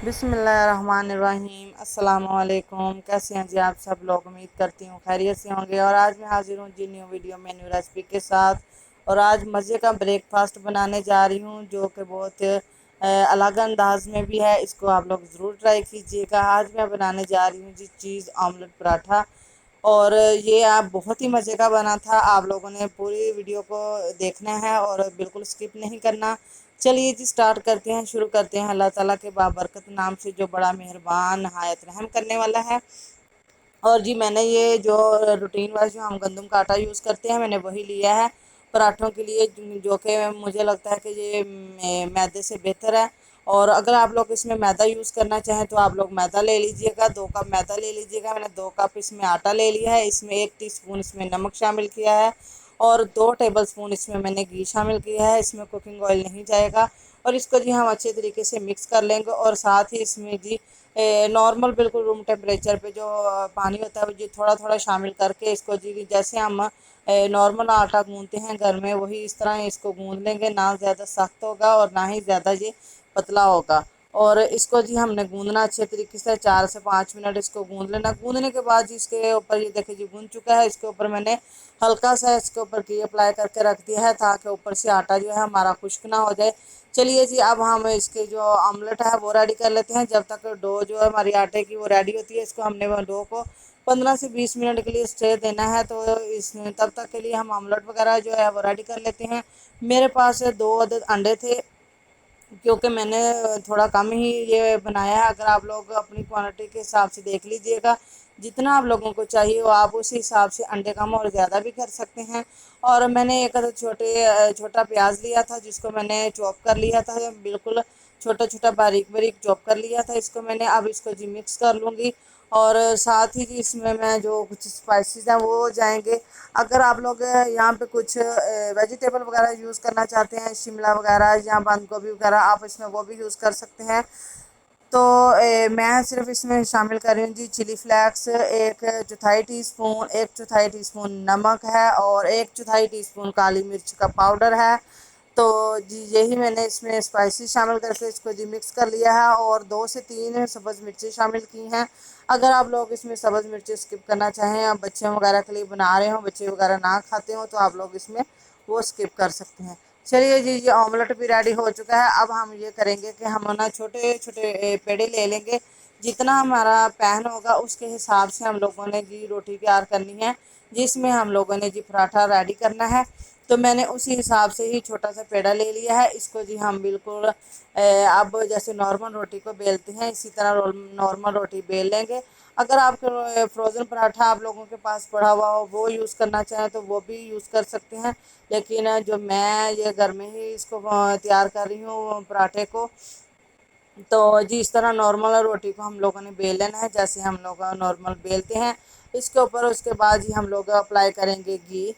بسم اللہ الرحمن الرحیم۔ السلام علیکم، کیسے ہیں جی آپ سب لوگ؟ امید کرتی ہوں خیریت سے ہوں گے۔ اور آج میں حاضر ہوں جی نیو ویڈیو میں نیو ریسپی کے ساتھ، اور آج مزے کا بریک فاسٹ بنانے جا رہی ہوں جو کہ بہت الگ انداز میں بھی ہے۔ اس کو آپ لوگ ضرور ٹرائی کیجیے گا۔ آج میں بنانے جا رہی ہوں جی چیز آملیٹ پراٹھا، اور یہ آپ بہت ہی مزے کا بنا تھا۔ آپ لوگوں نے پوری ویڈیو کو دیکھنا ہے اور بالکل سکپ نہیں کرنا۔ چلیے جی سٹارٹ کرتے ہیں، شروع کرتے ہیں اللہ تعالیٰ کے بابرکت نام سے جو بڑا مہربان نہایت رحم کرنے والا ہے۔ اور جی میں نے یہ جو روٹین وائز جو ہم گندم کا آٹا یوز کرتے ہیں، میں نے وہی لیا ہے پراٹھوں کے لیے، جو کہ مجھے لگتا ہے کہ یہ میدے سے بہتر ہے۔ اور اگر آپ لوگ اس میں میدا یوز کرنا چاہیں تو آپ لوگ میدا لے لیجئے گا، 2 کپ میدا لے لیجئے گا۔ میں نے 2 کپ اس میں آٹا لے لیا ہے، اس میں 1 ٹی اسپون اس میں نمک شامل کیا ہے، اور 2 ٹیبل اسپون اس میں نے گھی شامل کیا ہے۔ اس میں کوکنگ آئل نہیں جائے گا، اور اس کو جی ہم اچھے طریقے سے مکس کر لیں گے۔ اور ساتھ ہی اس میں جی نارمل بالکل روم ٹیمپریچر پہ جو پانی ہوتا ہے وہ جی تھوڑا تھوڑا شامل کر کے اس کو جی جیسے ہم نارمل آٹا گوندتے ہیں گھر میں، وہی اس طرح اس کو گوندھ لیں گے۔ نہ زیادہ سخت ہوگا اور نہ ہی زیادہ یہ پتلا ہوگا۔ اور اس کو جی ہم نے گوندنا اچھے طریقے سے 4 سے 5 منٹ اس کو گوندھ لینا۔ گوندنے کے بعد جی اس کے اوپر یہ دیکھیں جی گوندھ چکا ہے، اس کے اوپر میں نے ہلکا سا اس کے اوپر گھی اپلائی کر کے رکھ دیا ہے تاکہ اوپر سے آٹا جو ہے ہمارا خشک نہ ہو جائے۔ چلیے جی اب ہم اس کے جو آملیٹ ہے وہ ریڈی کر لیتے ہیں۔ جب تک ڈو جو ہے ہماری آٹے کی وہ ریڈی ہوتی ہے، اس کو ہم نے وہ ڈو کو 15 سے 20 منٹ کے لیے اسٹے دینا ہے۔ تو تب تک کے لیے ہم آملیٹ وغیرہ جو ہے وہ ریڈی کر لیتے ہیں۔ میرے پاس 2 عدد انڈے تھے، کیونکہ میں نے تھوڑا کم ہی یہ بنایا ہے۔ اگر آپ لوگ اپنی کوانٹٹی کے حساب سے دیکھ لیجئے گا، جتنا آپ لوگوں کو چاہیے وہ آپ اسی حساب سے انڈے کم اور زیادہ بھی کر سکتے ہیں۔ اور میں نے ایک عدد چھوٹا پیاز لیا تھا، جس کو میں نے چاپ کر لیا تھا، بالکل چھوٹا چھوٹا باریک باریک چاپ کر لیا تھا اس کو میں نے۔ اب اس کو جی مکس کر لوں گی، اور ساتھ ہی جی اس میں جو کچھ اسپائسیز ہیں وہ جائیں گے۔ اگر آپ لوگ یہاں پہ کچھ ویجیٹیبل وغیرہ یوز کرنا چاہتے ہیں، شملہ وغیرہ یا بند گوبھی وغیرہ، آپ اس میں وہ بھی یوز کر سکتے ہیں۔ تو میں صرف اس میں شامل کر رہی ہوں جی chilli flakes 1/4 teaspoon, 1/4 teaspoon نمک ہے، اور 1/4 ٹی اسپون کالی مرچ کا پاؤڈر ہے۔ تو جی یہی میں نے اس میں اسپائسی شامل کر کے اس کو جی مکس کر لیا ہے، اور 2 سے 3 سبز مرچی شامل کی ہیں۔ اگر آپ لوگ اس میں سبز مرچی اسکپ کرنا چاہیں، یا بچے وغیرہ کے لیے بنا رہے ہوں، بچے وغیرہ نہ کھاتے ہوں، تو آپ لوگ اس میں وہ اسکپ کر سکتے ہیں۔ چلیے جی یہ آملیٹ بھی ریڈی ہو چکا ہے۔ اب ہم یہ کریں گے کہ ہم نا چھوٹے چھوٹے پیڑے لے لیں گے، جتنا ہمارا پین ہوگا اس کے حساب سے ہم لوگوں نے جی روٹی تیار کرنی ہے، جس میں ہم لوگوں نے جی پراٹھا ریڈی کرنا ہے۔ تو میں نے اسی حساب سے ہی چھوٹا سا پیڑا لے لیا ہے۔ اس کو جی ہم بالکل اب جیسے نارمل روٹی کو بیلتے ہیں اسی طرح نارمل روٹی بیل لیں گے۔ اگر آپ کو فروزن پراٹھا آپ لوگوں کے پاس پڑا ہوا ہو وہ یوز کرنا چاہیں تو وہ بھی یوز کر سکتے ہیں، لیکن جو میں یہ گھر میں ہی اس کو تیار کر رہی ہوں پراٹھے کو، تو جی اس طرح نارمل روٹی کو ہم لوگوں نے بیل لینا ہے جیسے ہم لوگ نارمل بیلتے ہیں۔ اس کے اوپر اس کے بعد ہی ہم لوگ اپلائی کریں گے گھی۔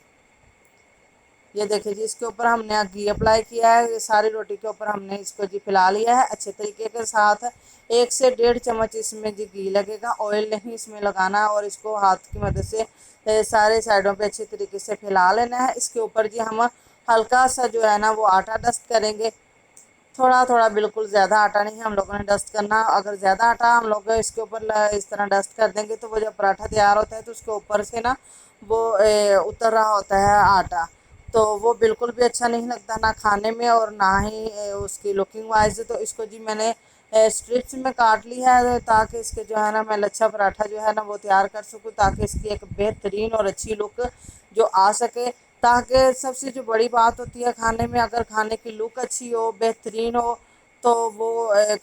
یہ دیکھیں جی اس کے اوپر ہم نے گھی اپلائی کیا ہے، ساری روٹی کے اوپر ہم نے اس کو جی پھیلا لیا ہے اچھے طریقے کے ساتھ۔ 1 سے 1.5 چمچ اس میں جی گھی لگے گا، آئل نہیں اس میں لگانا، اور اس کو ہاتھ کی مدد سے سارے سائڈوں پہ اچھے طریقے سے پھیلا لینا ہے۔ اس کے اوپر جی ہم ہلکا سا جو ہے نا وہ آٹا ڈسٹ کریں گے، تھوڑا تھوڑا، بالکل زیادہ آٹا نہیں ہم لوگوں نے ڈسٹ کرنا۔ اگر زیادہ آٹا ہم لوگ اس کے اوپر اس طرح ڈسٹ کر دیں گے تو وہ جب پراٹھا تیار ہوتا ہے تو اس کے اوپر سے نا وہ اتر رہا ہوتا ہے آٹا، تو وہ بالکل بھی اچھا نہیں لگتا نہ کھانے میں اور نہ ہی اس کی لکنگ وائز۔ تو اس کو جی میں نے اسٹرپس میں کاٹ لی ہے تاکہ اس کے جو ہے نا میں لچھا پراٹھا جو ہے نا وہ تیار کر سکوں، تاکہ اس کی ایک بہترین اور اچھی لک جو آ سکے۔ تاکہ سب سے جو بڑی بات ہوتی ہے کھانے میں، اگر کھانے کی لک اچھی ہو، بہترین ہو، تو وہ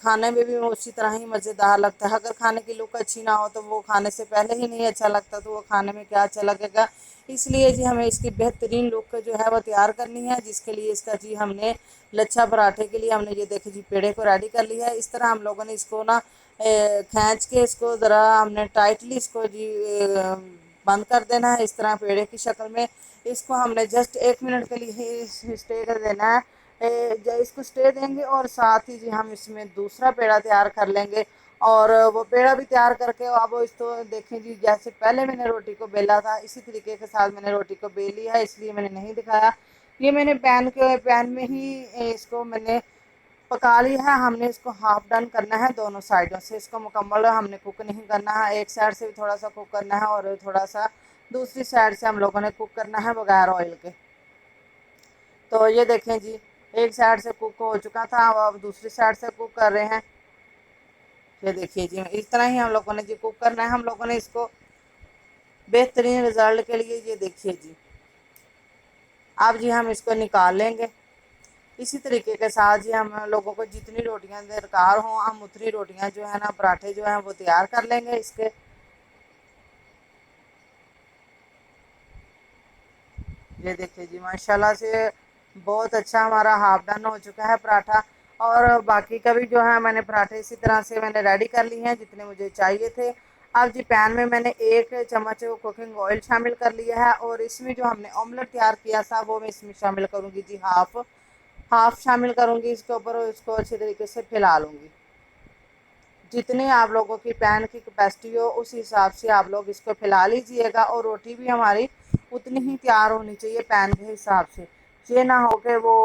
کھانے میں بھی اسی طرح ہی مزیدار لگتا ہے۔ اگر کھانے کی لک اچھی نہ ہو تو وہ کھانے سے پہلے ہی نہیں اچھا لگتا، تو وہ کھانے میں کیا اچھا لگے گا۔ اس لیے جی ہمیں اس کی بہترین لک جو ہے وہ تیار کرنی ہے، جس کے لیے اس کا جی ہم نے لچھا پراٹھے کے لیے ہم نے یہ دیکھیں جی پیڑے کو ریڈی کر لیا ہے۔ اس طرح ہم لوگوں نے اس کو نا کھینچ کے اس کو ذرا ہم نے ٹائٹلی اس کو جی بند کر دینا ہے، اس طرح پیڑے کی شکل میں۔ اس کو ہم نے جسٹ 1 منٹ کے لیے ہی اسٹے کر دینا ہے، اس کو اسٹے دیں گے، اور ساتھ ہی جی ہم اس میں دوسرا پیڑا تیار کر لیں گے۔ اور وہ پیڑا بھی تیار کر کے اب اس کو دیکھیں جی جیسے پہلے میں نے روٹی کو بیلا تھا اسی طریقے کے ساتھ میں نے روٹی کو بیل لیا ہے، اس لیے میں نے نہیں دکھایا۔ یہ میں نے پین میں ہی اس کو میں نے پکا لی ہے ہم نے، اس کو ہاف ڈن کرنا ہے دونوں سائڈوں سے، اس کو مکمل ہم نے کوک نہیں کرنا ہے، ایک سائڈ سے بھی تھوڑا سا کوک کرنا ہے اور تھوڑا سا دوسری سائڈ سے ہم لوگوں نے کوک کرنا ہے بغیر آئل کے۔ تو یہ دیکھیں جی، ایک سائڈ سے کوک ہو چکا تھا، اب دوسری سائڈ سے کوک کر رہے ہیں۔ یہ دیکھیے جی، اس طرح ہی ہم لوگوں نے جی کوک کرنا ہے، ہم لوگوں نے اس کو بہترین رزلٹ کے لیے۔ یہ دیکھیے جی، اب جی ہم اس کو نکال لیں گے۔ اسی طریقے کے ساتھ جی ہم لوگوں کو جتنی روٹیاں درکار ہوں، ہم اتنی روٹیاں جو ہے نا، پراٹھے جو ہیں وہ تیار کر لیں گے اس کے۔ یہ دیکھیے جی، ماشاءاللہ سے بہت اچھا ہمارا ہاف ڈن ہو چکا ہے پراٹھا، اور باقی کا بھی جو ہے میں نے پراٹھے اسی طرح سے میں نے ریڈی کر لی ہیں جتنے مجھے چاہیے تھے۔ اب جی پین میں نے 1 چمچ کوکنگ آئل شامل کر لیا ہے، اور اس میں جو ہم نے آملیٹ تیار کیا تھا وہ میں اس میں شامل کروں گی جی، ہاف شامل کروں گی اس کے اوپر، اور اس کو اچھی طریقے سے پھیلا لوں گی۔ جتنی آپ لوگوں کی پین کی کیپیسٹی ہو اس حساب سے آپ لوگ اس کو پھیلا لیجئے گا، اور روٹی بھی ہماری اتنی ہی تیار ہونی چاہیے پین کے حساب سے۔ یہ نہ ہو کہ وہ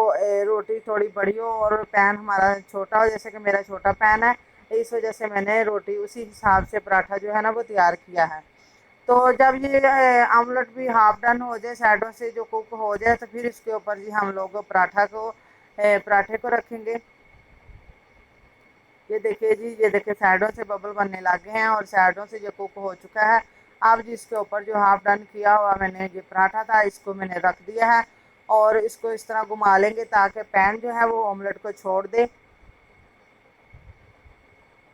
روٹی تھوڑی بڑی ہو اور پین ہمارا چھوٹا ہو، جیسے کہ میرا چھوٹا پین ہے، اس وجہ سے میں نے روٹی اسی حساب سے پراٹھا جو ہے نا وہ تیار کیا ہے۔ تو جب یہ آملیٹ بھی ہاف ڈن ہو جائے، سائڈوں سے جو کوک ہو جائے، تو پھر اس کے اوپر جی ہم لوگ پراٹھے کو رکھیں گے۔ یہ دیکھیے جی، یہ دیکھیے سائڈوں سے ببل بننے لگے ہیں اور سائڈوں سے جو کوک ہو چکا ہے۔ اب جی اس کے اوپر جو ہاف ڈن کیا ہوا میں نے یہ پراٹھا تھا، اس کو میں نے رکھ دیا ہے، اور اس کو اس طرح گھما لیں گے تاکہ پین جو ہے وہ آملیٹ کو چھوڑ دے۔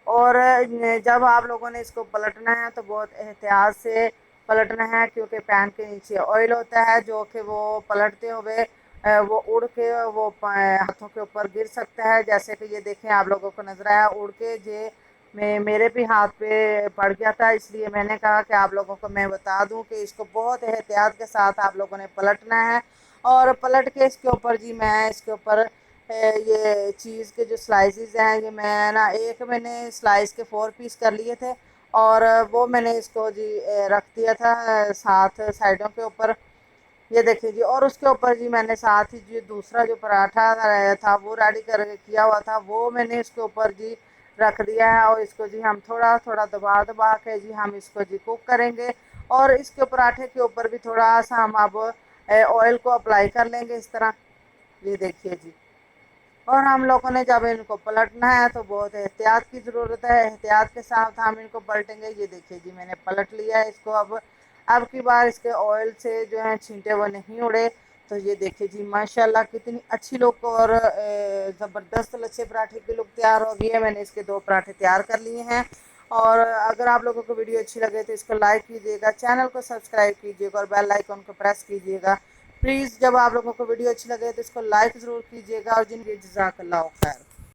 اور جب آپ لوگوں نے اس کو پلٹنا ہے تو بہت احتیاط سے پلٹنا ہے، کیونکہ پین کے نیچے آئل ہوتا ہے جو کہ وہ پلٹتے ہوئے وہ اڑ کے وہ ہاتھوں کے اوپر گر سکتا ہے، جیسے کہ یہ دیکھیں آپ لوگوں کو نظر آیا اڑ کے میرے بھی ہاتھ پہ پڑ گیا تھا، اس لیے میں نے کہا کہ آپ لوگوں کو میں بتا دوں کہ اس کو بہت احتیاط کے ساتھ آپ لوگوں نے پلٹنا ہے۔ اور پلٹ کے اس کے اوپر جی میں اس کے اوپر یہ چیز کے جو سلائسز ہیں، یہ میں نے سلائس کے 4 پیس کر لیے تھے، اور وہ میں نے اس کو جی رکھ دیا تھا 7 سائڈوں کے اوپر۔ یہ دیکھیں جی، اور اس کے اوپر جی میں نے ساتھ ہی جی دوسرا جو پراٹھا تھا وہ ریڈی کیا ہوا تھا، وہ میں نے اس کے اوپر جی رکھ دیا ہے، اور اس کو جی ہم تھوڑا تھوڑا دبا دبا کے جی ہم اس کو جی کوک کریں گے، اور اس کے پراٹھے کے اوپر بھی تھوڑا سا ہم اب آئل کو اپلائی کر لیں گے اس طرح۔ یہ دیکھیے جی، اور ہم لوگوں نے جب ان کو پلٹنا ہے تو بہت احتیاط کی ضرورت ہے، احتیاط کے ساتھ ہم ان کو پلٹیں گے۔ یہ دیکھیے جی، میں نے پلٹ لیا ہے اس کو، اب کی بار اس کے آئل سے جو ہیں چھینٹے وہ نہیں اڑے۔ تو یہ دیکھیں جی، ماشاءاللہ کتنی اچھی لک اور زبردست لچھے پراٹھے کی لک تیار ہو گئی ہے۔ میں نے اس کے 2 پراٹھے تیار کر لیے ہیں، اور اگر آپ لوگوں کو ویڈیو اچھی لگے تو اس کو لائک کیجیے گا، چینل کو سبسکرائب کیجیے گا، اور بیل آئیکن کو پریس کیجیے گا۔ پلیز جب آپ لوگوں کو ویڈیو اچھی لگے تو اس کو لائک ضرور کیجیے گا، اور جزاک اللہ خیر۔